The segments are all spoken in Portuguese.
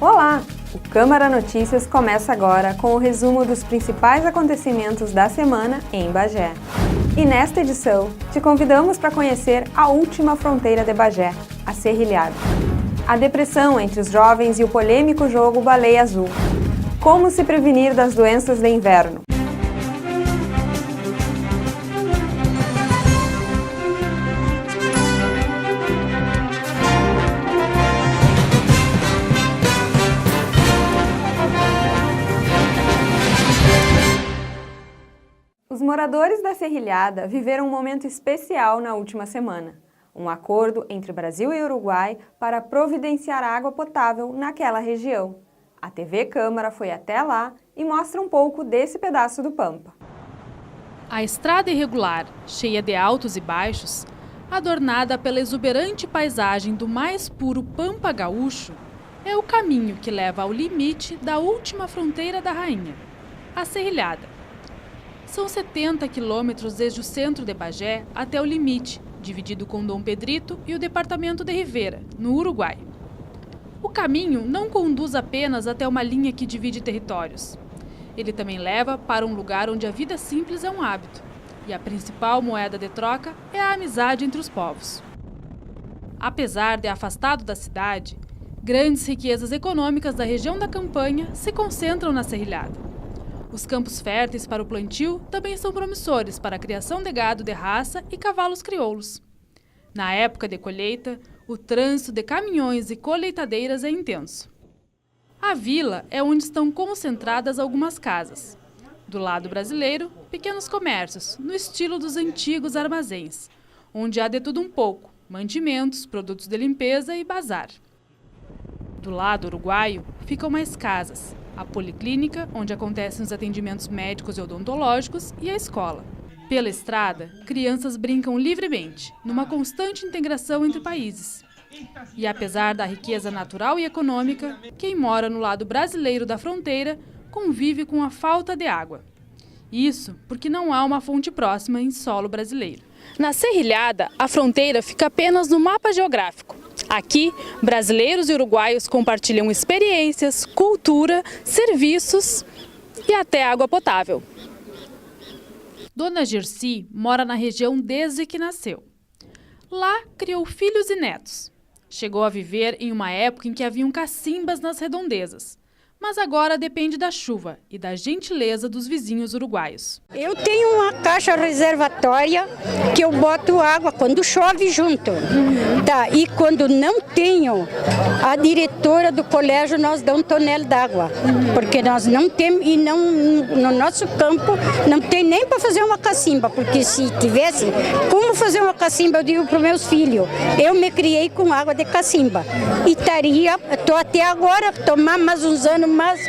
Olá! O Câmara Notícias começa agora com o resumo dos principais acontecimentos da semana em Bagé. E nesta edição, te convidamos para conhecer a última fronteira de Bagé, a Serrilhada. A depressão entre os jovens e o polêmico jogo Baleia Azul. Como se prevenir das doenças de inverno. Os moradores da Serrilhada viveram um momento especial na última semana. Um acordo entre Brasil e Uruguai para providenciar água potável naquela região. A TV Câmara foi até lá e mostra um pouco desse pedaço do Pampa. A estrada irregular, cheia de altos e baixos, adornada pela exuberante paisagem do mais puro Pampa gaúcho, é o caminho que leva ao limite da última fronteira da Rainha, a Serrilhada. São 70 quilômetros desde o centro de Bagé até o limite, dividido com Dom Pedrito e o departamento de Rivera, no Uruguai. O caminho não conduz apenas até uma linha que divide territórios. Ele também leva para um lugar onde a vida simples é um hábito, e a principal moeda de troca é a amizade entre os povos. Apesar de afastado da cidade, grandes riquezas econômicas da região da Campanha se concentram na Serrilhada. Os campos férteis para o plantio também são promissores para a criação de gado de raça e cavalos crioulos. Na época de colheita, o trânsito de caminhões e colheitadeiras é intenso. A vila é onde estão concentradas algumas casas. Do lado brasileiro, pequenos comércios, no estilo dos antigos armazéns, onde há de tudo um pouco, mantimentos, produtos de limpeza e bazar. Do lado uruguaio, ficam mais casas, a policlínica, onde acontecem os atendimentos médicos e odontológicos, e a escola. Pela estrada, crianças brincam livremente, numa constante integração entre países. E apesar da riqueza natural e econômica, quem mora no lado brasileiro da fronteira convive com a falta de água. Isso porque não há uma fonte próxima em solo brasileiro. Na Serrilhada, a fronteira fica apenas no mapa geográfico. Aqui, brasileiros e uruguaios compartilham experiências, cultura, serviços e até água potável. Dona Gersi mora na região desde que nasceu. Lá, criou filhos e netos. Chegou a viver em uma época em que haviam cacimbas nas redondezas. Mas agora depende da chuva e da gentileza dos vizinhos uruguaios. Eu tenho uma caixa reservatória que eu boto água quando chove junto. Tá, e quando não tenho, a diretora do colégio nos dá um tonel d'água. Porque nós não temos, e não, no nosso campo não tem nem para fazer uma cacimba. Porque se tivesse como fazer uma cacimba, eu digo para os meus filhos, eu me criei com água de cacimba. E estou até agora, tomar mais uns anos, mas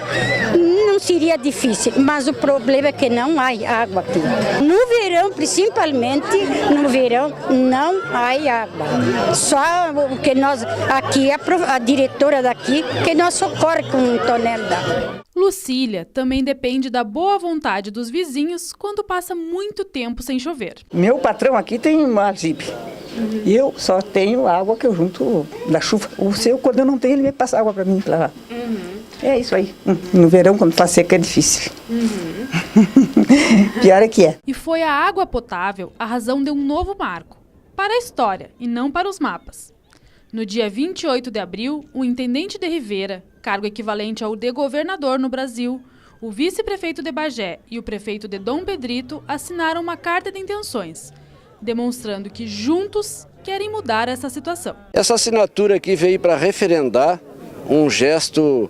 não seria difícil. Mas o problema é que não há água aqui. No verão, principalmente, no verão, não há água. Só o que nós, aqui, a diretora daqui, que nos socorre com um tonel d'água. Lucília também depende da boa vontade dos vizinhos quando passa muito tempo sem chover. Meu patrão aqui tem uma aljibe. E eu só tenho água que eu junto da chuva. O seu, quando eu não tenho, ele me passa água para mim. Pra... É isso aí. No verão, quando faz seca, é difícil. Pior é que é. E foi a água potável a razão de um novo marco. Para a história e não para os mapas. No dia 28 de abril, o intendente de Rivera, cargo equivalente ao de governador no Brasil, o vice-prefeito de Bagé e o prefeito de Dom Pedrito assinaram uma carta de intenções, demonstrando que juntos querem mudar essa situação. Essa assinatura aqui veio para referendar um gesto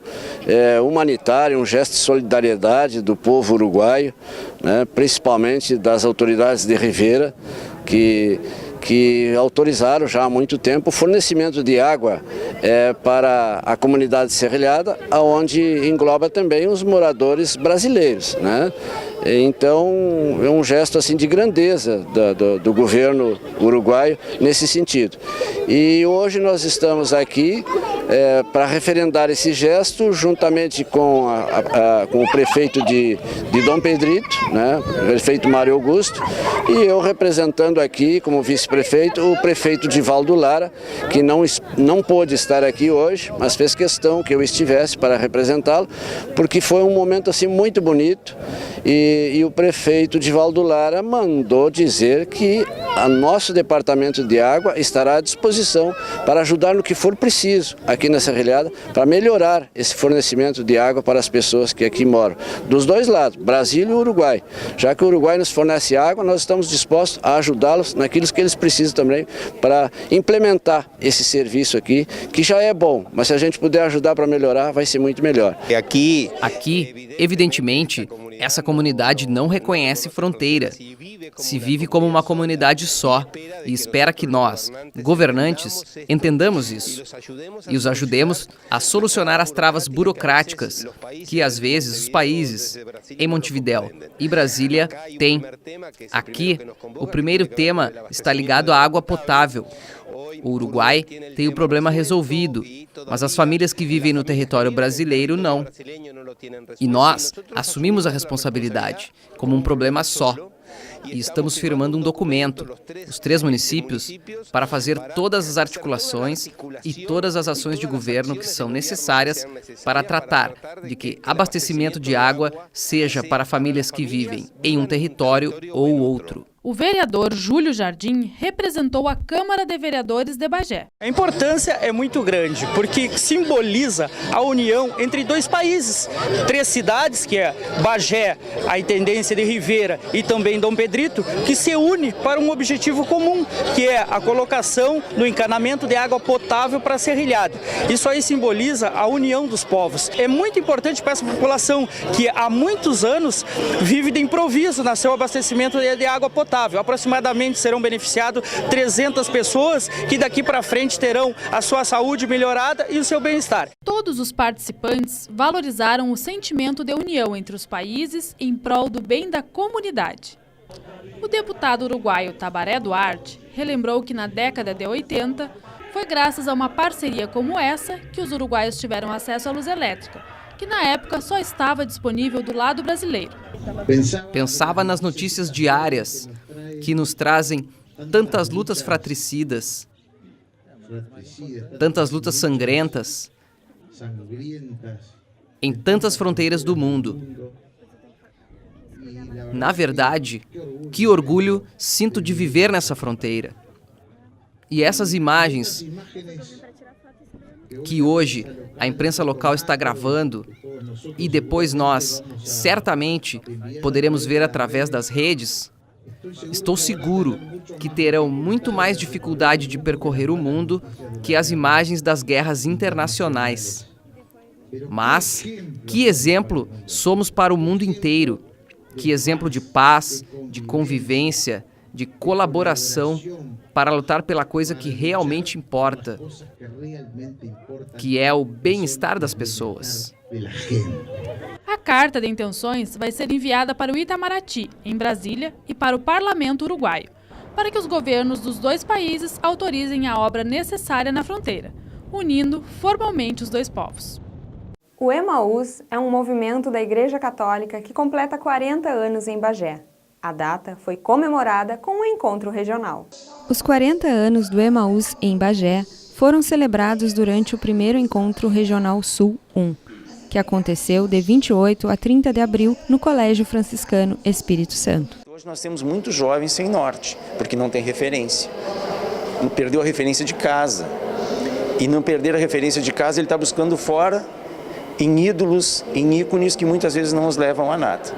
humanitário, um gesto de solidariedade do povo uruguaio, né, principalmente das autoridades de Rivera, que autorizaram já há muito tempo o fornecimento de água para a comunidade serrilhada, onde engloba também os moradores brasileiros, né? Então é um gesto assim de grandeza do governo uruguaio nesse sentido. E hoje nós estamos aqui para referendar esse gesto juntamente com o prefeito de Dom Pedrito, né, o prefeito Mário Augusto, e eu representando aqui como vice-prefeito o prefeito Divaldo Lara, que não pôde estar aqui hoje, mas fez questão que eu estivesse para representá-lo, porque foi um momento assim muito bonito e o prefeito Divaldo Lara mandou dizer que o nosso departamento de água estará à disposição para ajudar no que for preciso aqui na Serralhada para melhorar esse fornecimento de água para as pessoas que aqui moram, dos dois lados, Brasil e Uruguai. Já que o Uruguai nos fornece água, nós estamos dispostos a ajudá-los naquilo que eles precisam também para implementar esse serviço aqui, que já é bom, mas se a gente puder ajudar para melhorar, vai ser muito melhor. Aqui, evidentemente, essa comunidade não reconhece fronteira. Se vive como uma comunidade só e espera que nós, governantes, entendamos isso e os ajudemos a solucionar as travas burocráticas que, às vezes, os países em Montevidéu e Brasília têm. Aqui, o primeiro tema está ligado à água potável. O Uruguai tem o problema resolvido, mas as famílias que vivem no território brasileiro não. E nós assumimos a responsabilidade como um problema só. E estamos firmando um documento, os 3 municípios, para fazer todas as articulações e todas as ações de governo que são necessárias para tratar de que abastecimento de água seja para famílias que vivem em um território ou outro. O vereador Júlio Jardim representou a Câmara de Vereadores de Bagé. A importância é muito grande, porque simboliza a união entre 2 países. 3 cidades, que é Bagé, a Intendência de Rivera e também Dom Pedrito, que se une para um objetivo comum, que é a colocação no encanamento de água potável para a Serralhada. Isso aí simboliza a união dos povos. É muito importante para essa população que há muitos anos vive de improviso no seu abastecimento de água potável. Aproximadamente serão beneficiadas 300 pessoas que daqui para frente terão a sua saúde melhorada e o seu bem-estar. Todos os participantes valorizaram o sentimento de união entre os países em prol do bem da comunidade. O deputado uruguaio Tabaré Duarte relembrou que na década de 80 foi graças a uma parceria como essa que os uruguaios tiveram acesso à luz elétrica, que na época só estava disponível do lado brasileiro. Pensava nas notícias diárias que nos trazem tantas lutas fratricidas, tantas lutas sangrentas, em tantas fronteiras do mundo. Na verdade, que orgulho sinto de viver nessa fronteira. E essas imagens que hoje a imprensa local está gravando e depois nós, certamente, poderemos ver através das redes, estou seguro que terão muito mais dificuldade de percorrer o mundo que as imagens das guerras internacionais. Mas que exemplo somos para o mundo inteiro, que exemplo de paz, de convivência, de colaboração para lutar pela coisa que realmente importa, que é o bem-estar das pessoas. A carta de intenções vai ser enviada para o Itamaraty, em Brasília, e para o Parlamento uruguaio, para que os governos dos 2 países autorizem a obra necessária na fronteira, unindo formalmente os 2 povos. O Emaús é um movimento da Igreja Católica que completa 40 anos em Bagé. A data foi comemorada com um encontro regional. Os 40 anos do Emaús em Bagé foram celebrados durante o primeiro Encontro Regional Sul 1, que aconteceu de 28 a 30 de abril no Colégio Franciscano Espírito Santo. Hoje nós temos muitos jovens sem norte, porque não tem referência. Perdeu a referência de casa. E não perder a referência de casa, ele está buscando fora em ídolos, em ícones que muitas vezes não os levam a nada.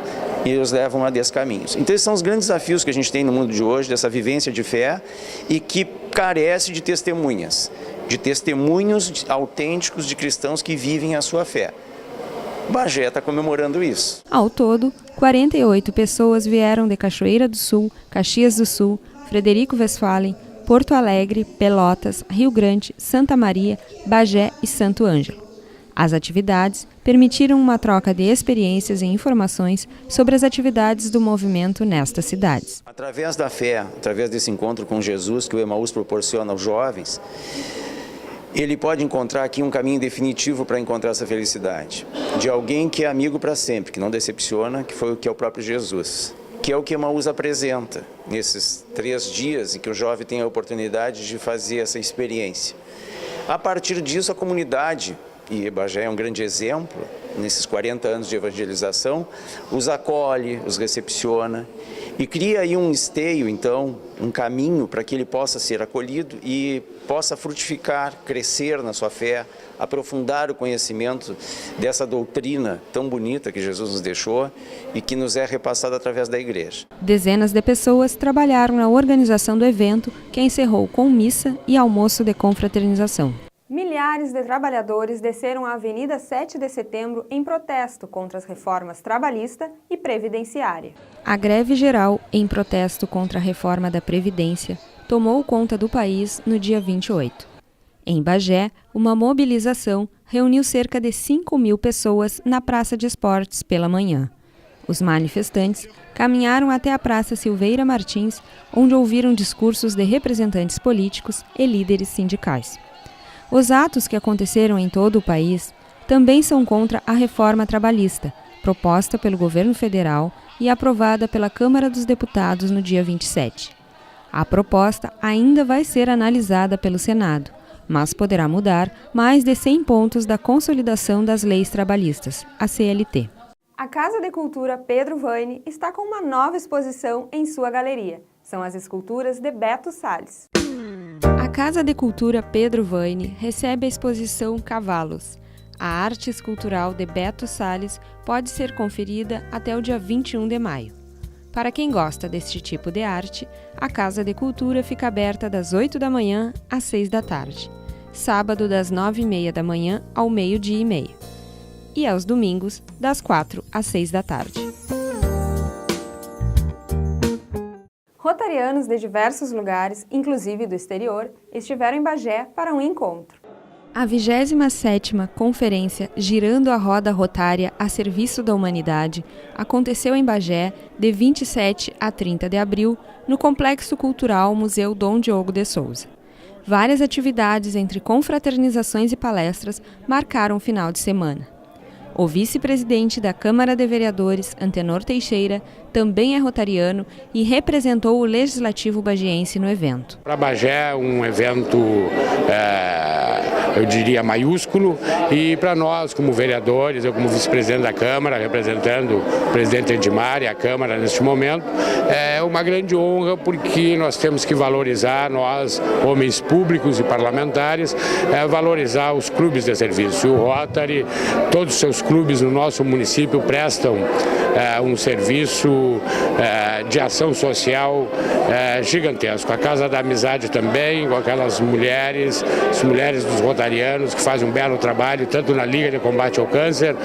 E os levam a descaminhos. Então esses são os grandes desafios que a gente tem no mundo de hoje, dessa vivência de fé, e que carece de testemunhas, de testemunhos autênticos de cristãos que vivem a sua fé. Bagé está comemorando isso. Ao todo, 48 pessoas vieram de Cachoeira do Sul, Caxias do Sul, Frederico Westphalen, Porto Alegre, Pelotas, Rio Grande, Santa Maria, Bagé e Santo Ângelo. As atividades permitiram uma troca de experiências e informações sobre as atividades do movimento nestas cidades. Através da fé, através desse encontro com Jesus que o Emaús proporciona aos jovens, ele pode encontrar aqui um caminho definitivo para encontrar essa felicidade. De alguém que é amigo para sempre, que não decepciona, que é o próprio Jesus. Que é o que Emaús apresenta nesses 3 dias em que o jovem tem a oportunidade de fazer essa experiência. A partir disso, a comunidade, e Bagé é um grande exemplo, nesses 40 anos de evangelização, os acolhe, os recepciona e cria aí um esteio, então, um caminho para que ele possa ser acolhido e possa frutificar, crescer na sua fé, aprofundar o conhecimento dessa doutrina tão bonita que Jesus nos deixou e que nos é repassada através da igreja. Dezenas de pessoas trabalharam na organização do evento, que encerrou com missa e almoço de confraternização. Milhares de trabalhadores desceram a Avenida 7 de Setembro em protesto contra as reformas trabalhista e previdenciária. A greve geral, em protesto contra a reforma da Previdência, tomou conta do país no dia 28. Em Bagé, uma mobilização reuniu cerca de 5.000 pessoas na Praça de Esportes pela manhã. Os manifestantes caminharam até a Praça Silveira Martins, onde ouviram discursos de representantes políticos e líderes sindicais. Os atos que aconteceram em todo o país também são contra a reforma trabalhista, proposta pelo governo federal e aprovada pela Câmara dos Deputados no dia 27. A proposta ainda vai ser analisada pelo Senado, mas poderá mudar mais de 100 pontos da Consolidação das Leis Trabalhistas, a CLT. A Casa de Cultura Pedro Vaine está com uma nova exposição em sua galeria. São as esculturas de Beto Salles. A Casa de Cultura Pedro Vaine recebe a exposição Cavalos. A arte escultural de Beto Salles pode ser conferida até o dia 21 de maio. Para quem gosta deste tipo de arte, a Casa de Cultura fica aberta das 8 da manhã às 6 da tarde, sábado das 9h30 da manhã ao 12h30 e aos domingos das 4 às 6 da tarde. Rotarianos de diversos lugares, inclusive do exterior, estiveram em Bagé para um encontro. A 27ª Conferência Girando a Roda Rotária a Serviço da Humanidade aconteceu em Bagé de 27 a 30 de abril no Complexo Cultural Museu Dom Diogo de Souza. Várias atividades entre confraternizações e palestras marcaram o final de semana. O vice-presidente da Câmara de Vereadores, Antenor Teixeira, também é rotariano e representou o Legislativo bagiense no evento. Para Bagé é um evento, eu diria, maiúsculo, e para nós, como vereadores, eu como vice-presidente da Câmara, representando o presidente Edmar e a Câmara neste momento, é uma grande honra porque nós temos que valorizar, nós, homens públicos e parlamentares, valorizar os clubes de serviço. O Rotary, todos os seus clubes no nosso município prestam um serviço de ação social gigantesco. A Casa da Amizade também, com aquelas mulheres, as mulheres dos rotarianos que fazem um belo trabalho, tanto na Liga de Combate ao Câncer,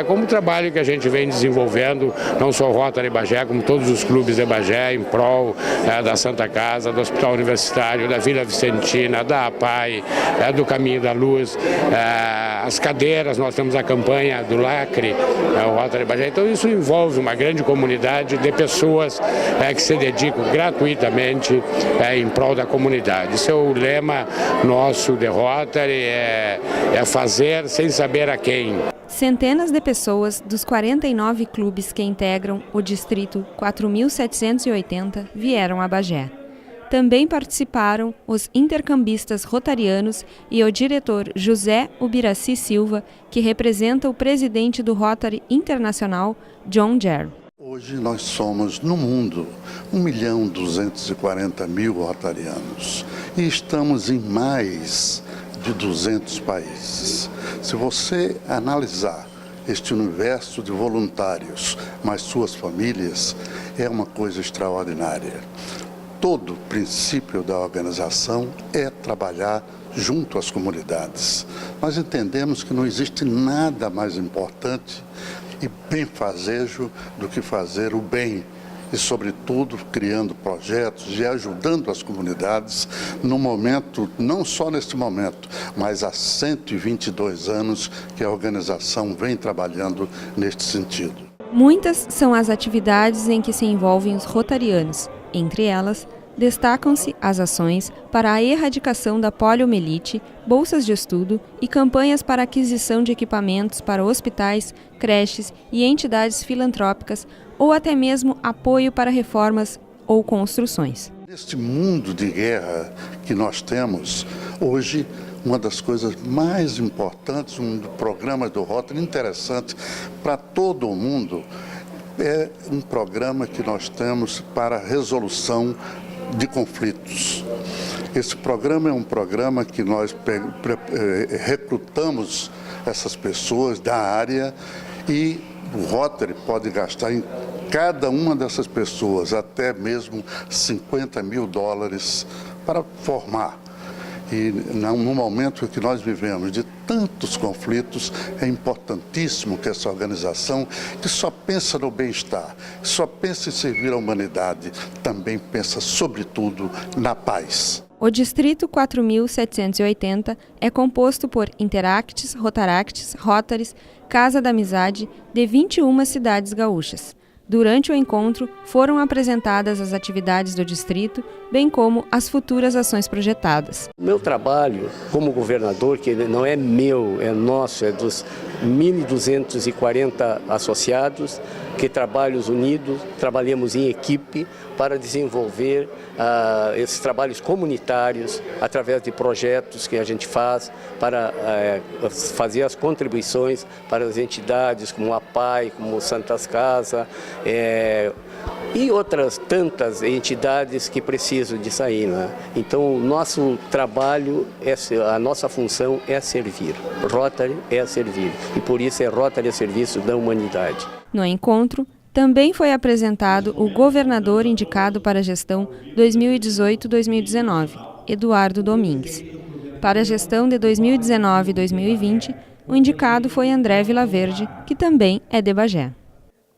como o trabalho que a gente vem desenvolvendo, não só o Rotary Bagé, como todos os clubes de Bagé, em prol da Santa Casa, do Hospital Universitário, da Vila Vicentina, da APAI, do Caminho da Luz, as cadeiras, nós temos a campanha do Lacre, o Rotary Bagé. Então isso envolve uma grande comunidade de pessoas que se dedicam gratuitamente em prol da comunidade. Esse é o lema nosso de Rotary, é fazer sem saber a quem. Centenas de pessoas dos 49 clubes que integram o distrito 4.780 vieram a Bagé. Também participaram os intercambistas rotarianos e o diretor José Ubiraci Silva, que representa o presidente do Rotary Internacional, John Jarre. Hoje nós somos, no mundo, 1.240.000 rotarianos e estamos em mais de 200 países. Se você analisar este universo de voluntários, mais suas famílias, é uma coisa extraordinária. Todo o princípio da organização é trabalhar junto às comunidades. Nós entendemos que não existe nada mais importante e benfazejo do que fazer o bem e, sobretudo, criando projetos e ajudando as comunidades no momento, não só neste momento, mas há 122 anos que a organização vem trabalhando neste sentido. Muitas são as atividades em que se envolvem os rotarianos. Entre elas, destacam-se as ações para a erradicação da poliomielite, bolsas de estudo e campanhas para aquisição de equipamentos para hospitais, creches e entidades filantrópicas ou até mesmo apoio para reformas ou construções. Neste mundo de guerra que nós temos, hoje, uma das coisas mais importantes, um programa do Rotary interessante para todo o mundo, é um programa que nós temos para a resolução de conflitos. Esse programa é um programa que nós recrutamos essas pessoas da área e o Rotary pode gastar em cada uma dessas pessoas até mesmo $50 mil para formar. E no momento que nós vivemos de tantos conflitos, é importantíssimo que essa organização, que só pensa no bem-estar, só pensa em servir a humanidade, também pensa, sobretudo, na paz. O Distrito 4.780 é composto por Interacts, Rotaracts, Rotaries, Casa da Amizade, de 21 cidades gaúchas. Durante o encontro, foram apresentadas as atividades do distrito, bem como as futuras ações projetadas. Meu trabalho como governador, que não é meu, é nosso, é dos 1.240 associados, que trabalhamos unidos, trabalhamos em equipe para desenvolver esses trabalhos comunitários através de projetos que a gente faz para fazer as contribuições para as entidades como a PAI, como Santas Casa e outras tantas entidades que precisam de sair, né? Então, o nosso trabalho, a nossa função é servir. Rotary é servir e por isso é Rotary a serviço da humanidade. No encontro, também foi apresentado o governador indicado para a gestão 2018-2019, Eduardo Domingues. Para a gestão de 2019 e 2020, o indicado foi André Vilaverde, que também é de Bagé.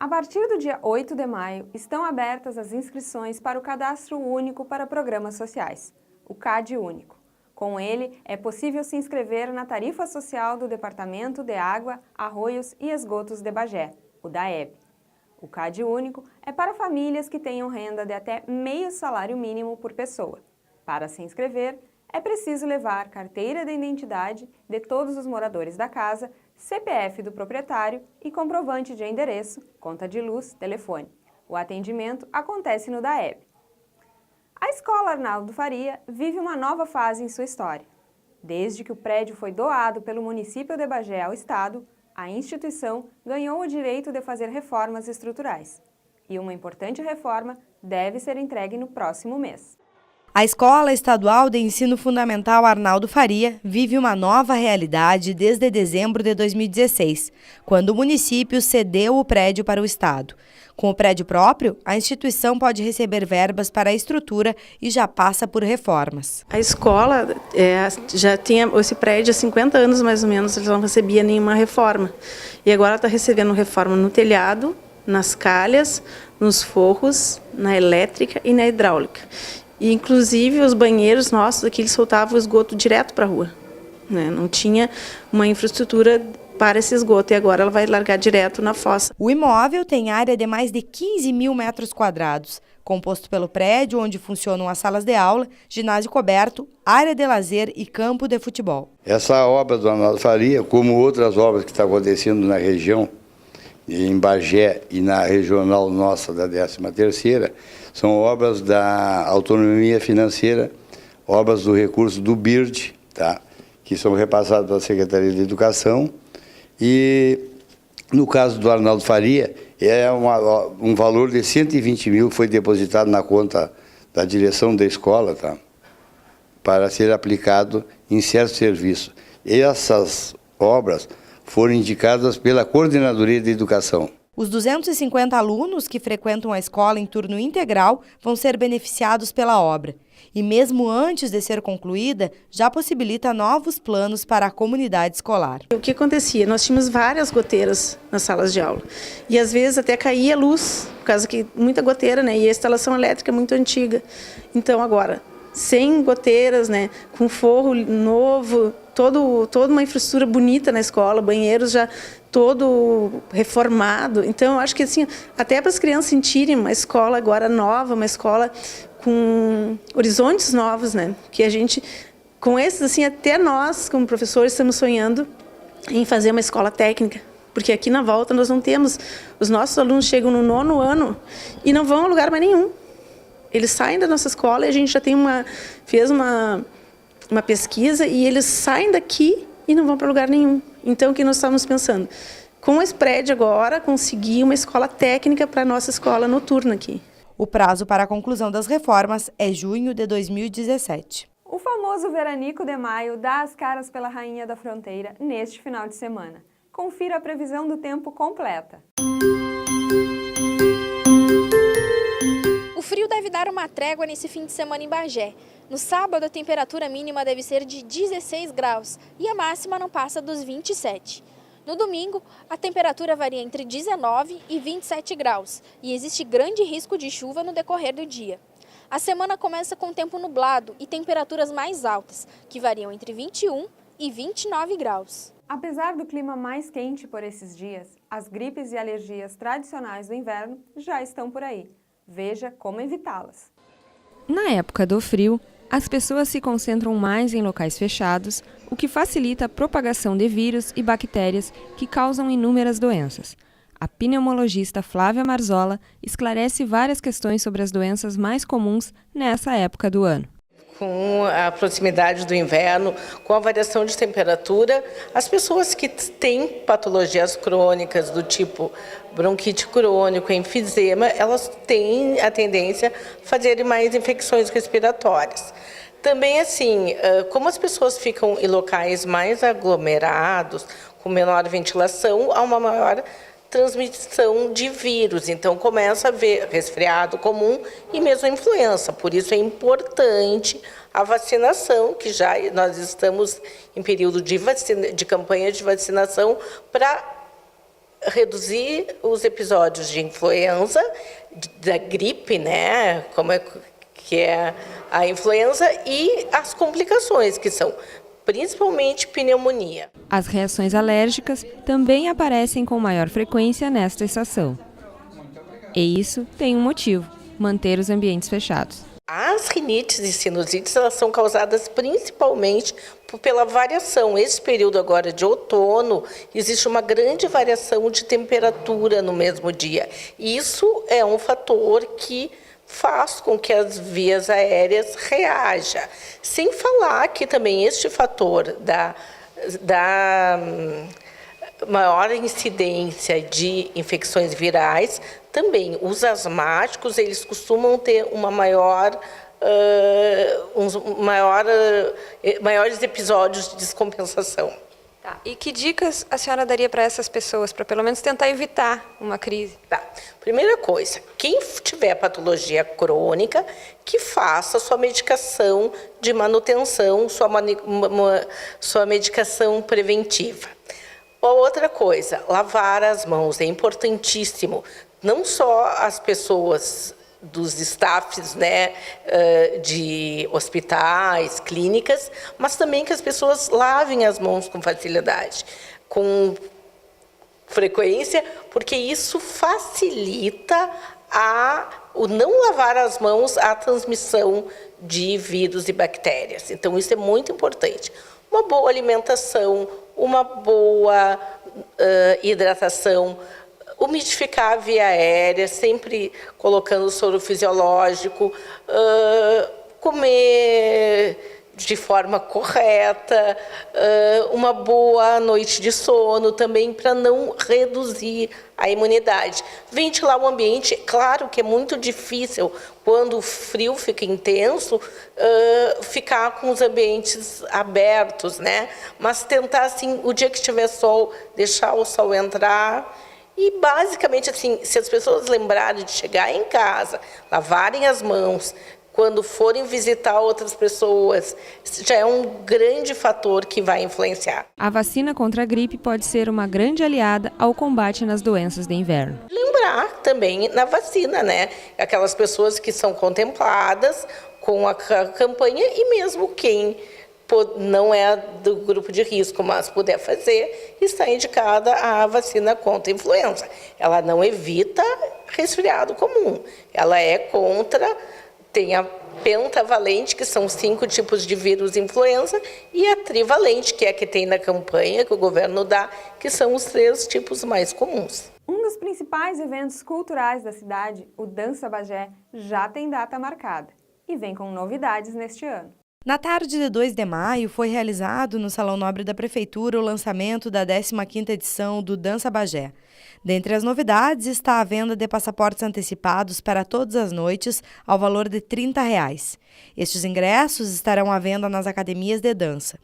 A partir do dia 8 de maio, estão abertas as inscrições para o Cadastro Único para Programas Sociais, o CAD Único. Com ele, é possível se inscrever na tarifa social do Departamento de Água, Arroios e Esgotos de Bagé, o DAEB. O CAD Único é para famílias que tenham renda de até meio salário mínimo por pessoa. Para se inscrever, é preciso levar carteira de identidade de todos os moradores da casa, CPF do proprietário e comprovante de endereço, conta de luz, telefone. O atendimento acontece no DAEB. A Escola Arnaldo Faria vive uma nova fase em sua história. Desde que o prédio foi doado pelo município de Bagé ao Estado, a instituição ganhou o direito de fazer reformas estruturais. E uma importante reforma deve ser entregue no próximo mês. A Escola Estadual de Ensino Fundamental Arnaldo Faria vive uma nova realidade desde dezembro de 2016, quando o município cedeu o prédio para o Estado. Com o prédio próprio, a instituição pode receber verbas para a estrutura e já passa por reformas. A escola já tinha esse prédio há 50 anos mais ou menos, eles não recebia nenhuma reforma. E agora está recebendo reforma no telhado, nas calhas, nos forros, na elétrica e na hidráulica. E, inclusive, os banheiros nossos aqui, eles soltavam o esgoto direto para a rua, né? Não tinha uma infraestrutura para esse esgoto e agora ela vai largar direto na fossa. O imóvel tem área de mais de 15 mil metros quadrados, composto pelo prédio onde funcionam as salas de aula, ginásio coberto, área de lazer e campo de futebol. Essa obra do Arnaldo Faria, como outras obras que estão acontecendo na região, em Bagé e na regional nossa da 13ª, são obras da autonomia financeira, obras do recurso do BIRD, tá? Que são repassadas pela Secretaria de Educação. E no caso do Arnaldo Faria, é um valor de 120 mil que foi depositado na conta da direção da escola, tá? Para ser aplicado em certo serviço. E essas obras foram indicadas pela Coordenadoria de Educação. Os 250 alunos que frequentam a escola em turno integral vão ser beneficiados pela obra. E mesmo antes de ser concluída, já possibilita novos planos para a comunidade escolar. O que acontecia? Nós tínhamos várias goteiras nas salas de aula. E às vezes até caía a luz por causa que muita goteira, né? E a instalação elétrica é muito antiga. Então agora, sem goteiras, né? Com forro novo, toda uma infraestrutura bonita na escola, banheiros já todo reformado. Então eu acho que assim, até para as crianças sentirem uma escola agora nova, uma escola com horizontes novos, né? Que a gente, com esses assim, até nós como professores estamos sonhando em fazer uma escola técnica. Porque aqui na volta nós não temos, os nossos alunos chegam no 9º ano e não vão a lugar mais nenhum. Eles saem da nossa escola e a gente já fez uma pesquisa e eles saem daqui e não vão para lugar nenhum. Então, o que nós estávamos pensando? Com esse prédio agora, conseguir uma escola técnica para a nossa escola noturna aqui. O prazo para a conclusão das reformas é junho de 2017. O famoso Veranico de Maio dá as caras pela Rainha da Fronteira neste final de semana. Confira a previsão do tempo completa. O frio deve dar uma trégua nesse fim de semana em Bagé. No sábado, a temperatura mínima deve ser de 16 graus e a máxima não passa dos 27. No domingo, a temperatura varia entre 19 e 27 graus e existe grande risco de chuva no decorrer do dia. A semana começa com tempo nublado e temperaturas mais altas, que variam entre 21 e 29 graus. Apesar do clima mais quente por esses dias, as gripes e alergias tradicionais do inverno já estão por aí. Veja como evitá-las. Na época do frio, as pessoas se concentram mais em locais fechados, o que facilita a propagação de vírus e bactérias que causam inúmeras doenças. A pneumologista Flávia Marzola esclarece várias questões sobre as doenças mais comuns nessa época do ano. Com a proximidade do inverno, com a variação de temperatura, as pessoas que têm patologias crônicas do tipo bronquite crônico, enfisema, elas têm a tendência a fazerem mais infecções respiratórias. Também, assim, como as pessoas ficam em locais mais aglomerados, com menor ventilação, há uma maior transmissão de vírus, então começa a haver resfriado comum e mesmo a influenza. Por isso é importante a vacinação, que já nós estamos em período de campanha de vacinação para reduzir os episódios de influenza, da gripe, né, como é que é a influenza, e as complicações, que são principalmente pneumonia. As reações alérgicas também aparecem com maior frequência nesta estação. E isso tem um motivo: manter os ambientes fechados. As rinites e sinusites, elas são causadas principalmente pela variação. Esse período agora de outono, existe uma grande variação de temperatura no mesmo dia. Isso é um fator que faz com que as vias aéreas reajam. Sem falar que também este fator da maior incidência de infecções virais, também os asmáticos, eles costumam ter uma maiores episódios de descompensação. Tá. E que dicas a senhora daria para essas pessoas, para pelo menos tentar evitar uma crise? Tá. Primeira coisa, quem tiver patologia crônica, que faça sua medicação de manutenção, sua medicação preventiva. Outra coisa, lavar as mãos é importantíssimo. Não só as pessoas dos staffs, né, de hospitais, clínicas, mas também que as pessoas lavem as mãos com facilidade, com frequência, porque isso facilita o não lavar as mãos, a transmissão de vírus e bactérias. Então, isso é muito importante. Uma boa alimentação, uma boa hidratação, umidificar a via aérea, sempre colocando soro fisiológico, comer de forma correta, uma boa noite de sono também, para não reduzir a imunidade. Ventilar o ambiente, claro que é muito difícil, quando o frio fica intenso, ficar com os ambientes abertos, né? Mas tentar, assim, o dia que tiver sol, deixar o sol entrar. E, basicamente, assim, se as pessoas lembrarem de chegar em casa, lavarem as mãos, quando forem visitar outras pessoas, já é um grande fator que vai influenciar. A vacina contra a gripe pode ser uma grande aliada ao combate nas doenças de inverno. Lembrar entrar também na vacina, né? Aquelas pessoas que são contempladas com a campanha e mesmo quem não é do grupo de risco, mas puder fazer, está indicada a vacina contra a influenza. Ela não evita resfriado comum, ela é contra, tem a pentavalente, que são 5 tipos de vírus influenza, e a trivalente, que é a que tem na campanha, que o governo dá, que são os 3 tipos mais comuns. Um dos principais eventos culturais da cidade, o Dança Bagé, já tem data marcada e vem com novidades neste ano. Na tarde de 2 de maio, foi realizado no Salão Nobre da Prefeitura o lançamento da 15ª edição do Dança Bagé. Dentre as novidades está a venda de passaportes antecipados para todas as noites, ao valor de R$ 30. Estes ingressos estarão à venda nas academias de dança.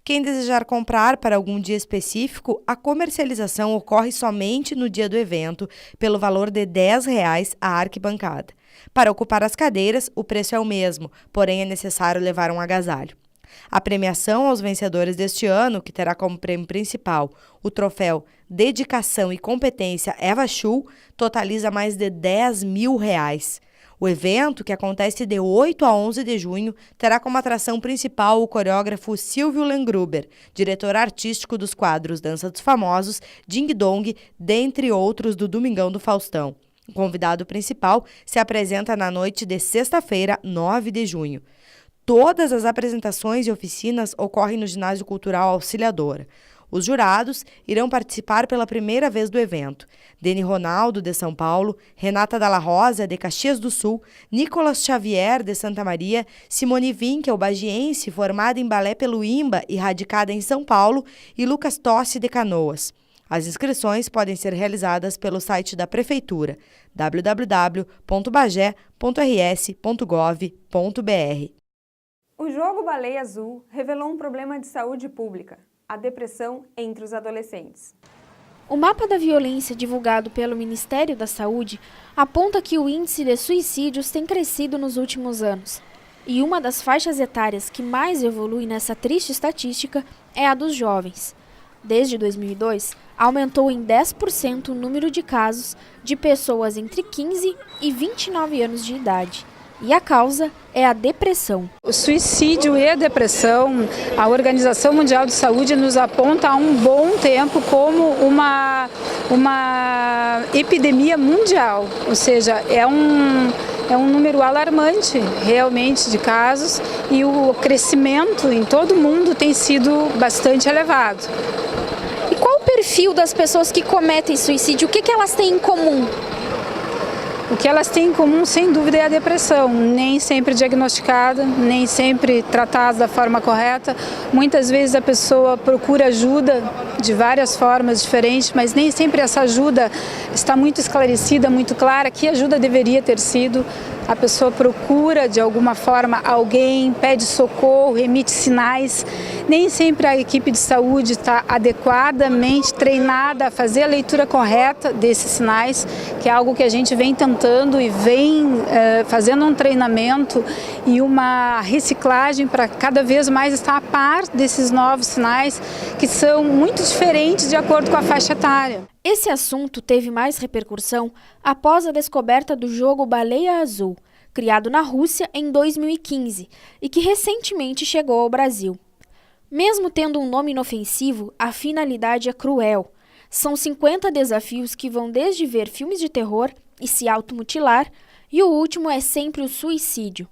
Quem desejar comprar para algum dia específico, a comercialização ocorre somente no dia do evento, pelo valor de R$ 10 a arquibancada. Para ocupar as cadeiras, o preço é o mesmo, porém é necessário levar um agasalho. A premiação aos vencedores deste ano, que terá como prêmio principal o troféu Dedicação e Competência Eva Schul, totaliza mais de R$ 10 mil. O evento, que acontece de 8 a 11 de junho, terá como atração principal o coreógrafo Silvio Lengruber, diretor artístico dos quadros Dança dos Famosos, Ding Dong, dentre outros do Domingão do Faustão. O convidado principal se apresenta na noite de sexta-feira, 9 de junho. Todas as apresentações e oficinas ocorrem no Ginásio Cultural Auxiliadora. Os jurados irão participar pela primeira vez do evento. Deni Ronaldo, de São Paulo, Renata Dalla Rosa, de Caxias do Sul, Nicolas Xavier, de Santa Maria, Simone Winkel, bagiense, formada em balé pelo IMBA e radicada em São Paulo, e Lucas Tossi, de Canoas. As inscrições podem ser realizadas pelo site da Prefeitura, www.bagé.rs.gov.br. O jogo Baleia Azul revelou um problema de saúde pública, a depressão entre os adolescentes. O mapa da violência divulgado pelo Ministério da Saúde aponta que o índice de suicídios tem crescido nos últimos anos. E uma das faixas etárias que mais evolui nessa triste estatística é a dos jovens. Desde 2002, aumentou em 10% o número de casos de pessoas entre 15 e 29 anos de idade. E a causa é a depressão. O suicídio e a depressão, a Organização Mundial de Saúde nos aponta há um bom tempo como uma epidemia mundial. Ou seja, é um número alarmante realmente de casos e o crescimento em todo o mundo tem sido bastante elevado. E qual o perfil das pessoas que cometem suicídio? O que elas têm em comum? O que elas têm em comum, sem dúvida, é a depressão, nem sempre diagnosticada, nem sempre tratada da forma correta. Muitas vezes a pessoa procura ajuda de várias formas diferentes, mas nem sempre essa ajuda está muito esclarecida, muito clara, que ajuda deveria ter sido. A pessoa procura, de alguma forma, alguém, pede socorro, emite sinais. Nem sempre a equipe de saúde está adequadamente treinada a fazer a leitura correta desses sinais, que é algo que a gente vem tentando e vem fazendo um treinamento e uma reciclagem para cada vez mais estar a par desses novos sinais, que são muito diferentes de acordo com a faixa etária. Esse assunto teve mais repercussão após a descoberta do jogo Baleia Azul, criado na Rússia em 2015 e que recentemente chegou ao Brasil. Mesmo tendo um nome inofensivo, a finalidade é cruel. São 50 desafios que vão desde ver filmes de terror e se automutilar, e o último é sempre o suicídio.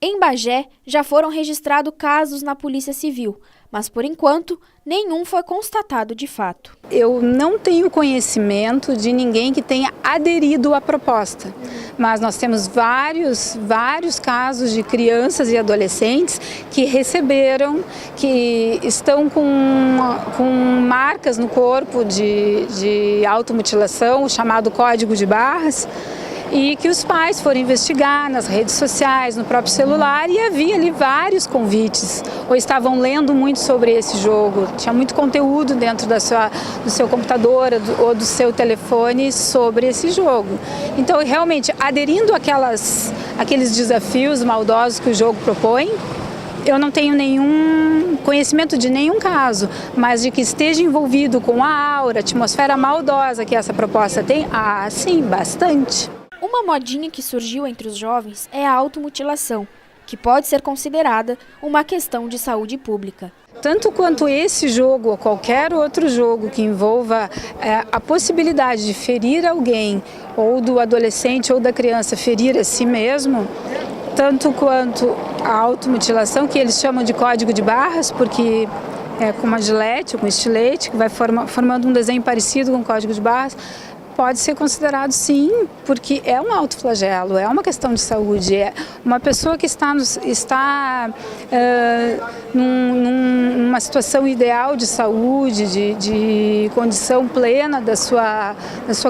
Em Bagé, já foram registrados casos na Polícia Civil, mas por enquanto, nenhum foi constatado de fato. Eu não tenho conhecimento de ninguém que tenha aderido à proposta, mas nós temos vários casos de crianças e adolescentes que receberam, que estão com marcas no corpo de automutilação, o chamado código de barras, e que os pais foram investigar nas redes sociais, no próprio celular, e havia ali vários convites, ou estavam lendo muito sobre esse jogo, tinha muito conteúdo dentro do seu computador ou do seu telefone sobre esse jogo. Então, realmente, aderindo àqueles desafios maldosos que o jogo propõe, eu não tenho nenhum conhecimento de nenhum caso, mas de que esteja envolvido com a aura, atmosfera maldosa que essa proposta tem, sim, bastante. Uma modinha que surgiu entre os jovens é a automutilação, que pode ser considerada uma questão de saúde pública. Tanto quanto esse jogo ou qualquer outro jogo que envolva a possibilidade de ferir alguém, ou do adolescente ou da criança ferir a si mesmo, tanto quanto a automutilação, que eles chamam de código de barras, porque é com uma gilete ou com estilete, que vai formando um desenho parecido com o código de barras, pode ser considerado sim, porque é um autoflagelo, é uma questão de saúde. É uma pessoa que está numa situação ideal de saúde, de condição plena da sua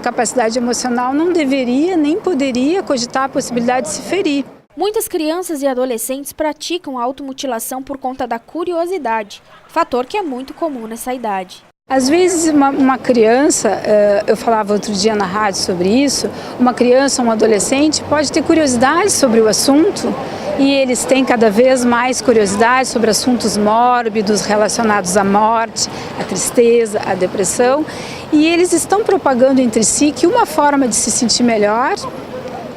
capacidade emocional, não deveria nem poderia cogitar a possibilidade de se ferir. Muitas crianças e adolescentes praticam a automutilação por conta da curiosidade, fator que é muito comum nessa idade. Às vezes uma criança, eu falava outro dia na rádio sobre isso, uma criança, um adolescente pode ter curiosidade sobre o assunto e eles têm cada vez mais curiosidade sobre assuntos mórbidos relacionados à morte, à tristeza, à depressão, e eles estão propagando entre si que uma forma de se sentir melhor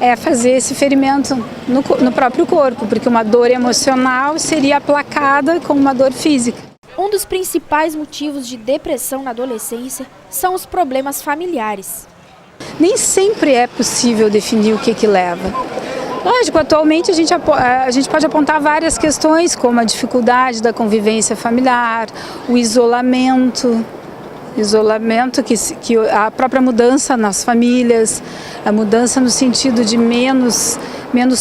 é fazer esse ferimento no próprio corpo, porque uma dor emocional seria aplacada com uma dor física. Um dos principais motivos de depressão na adolescência são os problemas familiares. Nem sempre é possível definir o que leva. Lógico, atualmente a gente pode apontar várias questões, como a dificuldade da convivência familiar, o isolamento que a própria mudança nas famílias, a mudança no sentido de menos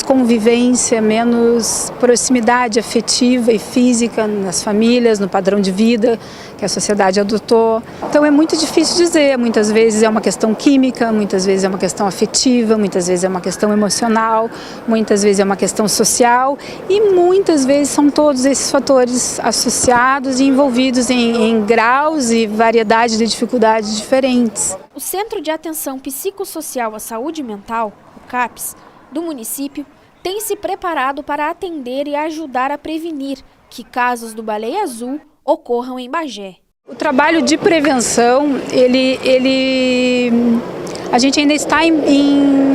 convivência, menos proximidade afetiva e física nas famílias, no padrão de vida que a sociedade adotou. Então é muito difícil dizer, muitas vezes é uma questão química, muitas vezes é uma questão afetiva, muitas vezes é uma questão emocional, muitas vezes é uma questão social e muitas vezes são todos esses fatores associados e envolvidos em graus e variedade de dificuldades diferentes. O Centro de Atenção Psicossocial à Saúde Mental, o CAPS, do município, tem se preparado para atender e ajudar a prevenir que casos do Baleia Azul ocorram em Bagé. O trabalho de prevenção, a gente ainda está em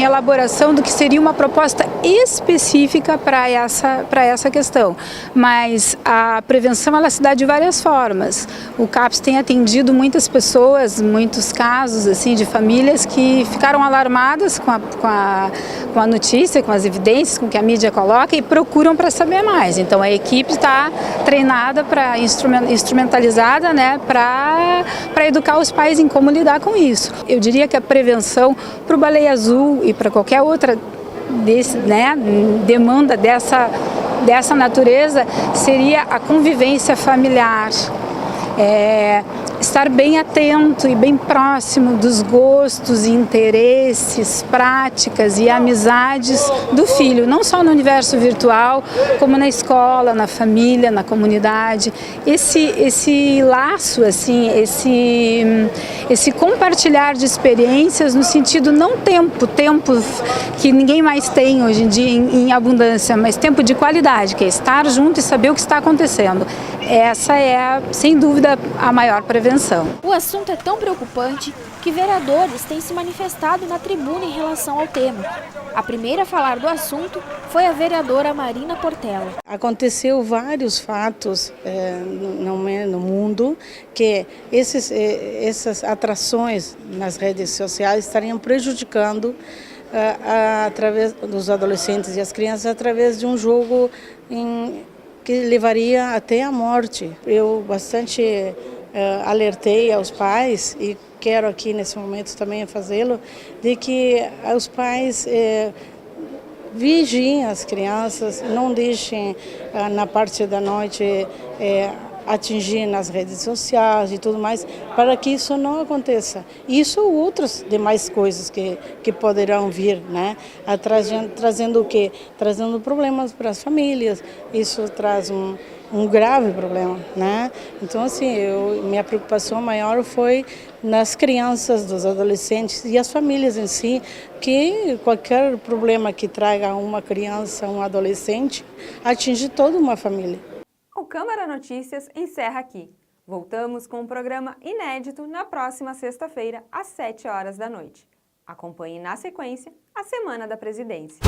elaboração do que seria uma proposta específica para essa questão. Mas a prevenção ela se dá de várias formas. O CAPS tem atendido muitas pessoas, muitos casos assim, de famílias que ficaram alarmadas com a notícia, com as evidências, com o que a mídia coloca e procuram para saber mais. Então a equipe está treinada, instrumentalizada, né, para educar os pais em como lidar com isso. Eu diria que a prevenção para o Baleia Azul e para qualquer outra demanda dessa natureza seria a convivência familiar. Estar bem atento e bem próximo dos gostos, interesses, práticas e amizades do filho, não só no universo virtual, como na escola, na família, na comunidade. Esse laço, assim, esse compartilhar de experiências no sentido não tempo que ninguém mais tem hoje em dia em abundância, mas tempo de qualidade, que é estar junto e saber o que está acontecendo. Essa é, sem dúvida, a maior prevenção. O assunto é tão preocupante que vereadores têm se manifestado na tribuna em relação ao tema. A primeira a falar do assunto foi a vereadora Marina Portela. Aconteceu vários fatos no mundo que essas atrações nas redes sociais estariam prejudicando através dos adolescentes e as crianças através de um jogo que levaria até a morte. Eu bastante alertei aos pais e quero aqui nesse momento também fazê-lo, de que os pais vigiem as crianças, não deixem na parte da noite atingir nas redes sociais e tudo mais, para que isso não aconteça. Isso ou outras demais coisas que poderão vir, né? Trazendo o quê? Trazendo problemas para as famílias, isso traz um grave problema, né? Então, assim, minha preocupação maior foi nas crianças, dos adolescentes e as famílias em si, que qualquer problema que traga uma criança, um adolescente, atinge toda uma família. O Câmara Notícias encerra aqui. Voltamos com um programa inédito na próxima sexta-feira, às 7 horas da noite. Acompanhe na sequência a Semana da Presidência.